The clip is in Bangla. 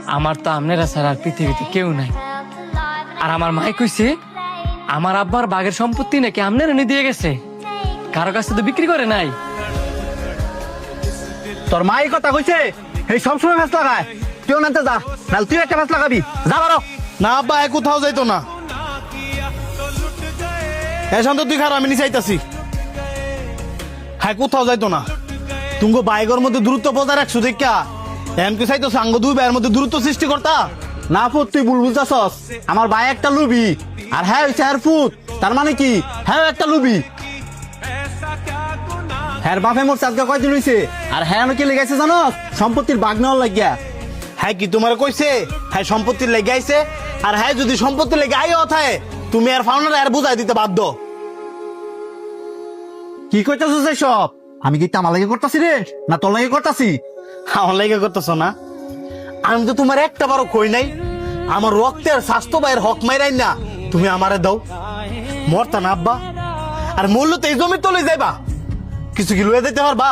আমার তো আপনারা ছাড়া আর পৃথিবীতে কেউ নাই। আর আমার মাই কইছে আমার আব্বার বাগের সম্পত্তি নাকি আপনারা এনে দিয়ে গেছে, কারো কাছে তো বিক্রি করে নাই। তোর মা এই কথা কইছে, এই সবসময় ফ্যাস লাগায়। তুইও নাতে যা, নাহলে তুই একটা ফ্যাস লাগাবি। যা বারো। না আব্বা, এ কোথাও যাইতো না। হ্যাঁ শান্ত, তুই খারাপ, আমি নিচে আইতাছি। হ্যাঁ কোথাও যাইতো না। তুঙ্গ বাইকের মধ্যে দূরত্ব বজায় রাখছো দেখা এম কি চাইতো সাঙ্গ দুই ভাইয়ের মধ্যে দূরত্ব সৃষ্টি করতা। না ফুট, তুই ভুল বুঝতেছস। আমার ভাই একটা লুবি, আর হ্যাঁ হইছে আর ফুট। তার মানে কি, হ্যাঁ একটা লুবি। হ্যাঁ বাপে মোর চাঁদকা কয়দিন হইছে, আর হ্যাঁ কি লেগেছে জানো, সম্পত্তির বাগ নেওয়ার লাগিয়া। হ্যাঁ কি তোমার কইছে হ্যাঁ সম্পত্তির লেগে আইছে? আর হ্যাঁ যদি সম্পত্তির লেগে আই অথায় তুমি আর ফাউন্ডার আর বুঝাই দিতে বাধ্য। কি কইতেছস সব? আমি কি আমার লাগে করতেছি রে, না তোর লাগে করতেছি? আমার লেগে করতেছ না? আমি তো তোমার একটা বারো কই নাই। আমার রক্তের স্বাস্থ্য ভাইয়ের হক মাইরাই না তুমি আমারে দাও। মরতা না আব্বা, আর মূল্য তো এই জমি তলে যাইবা, কিছু কি লুয়ে দিতে পারবা?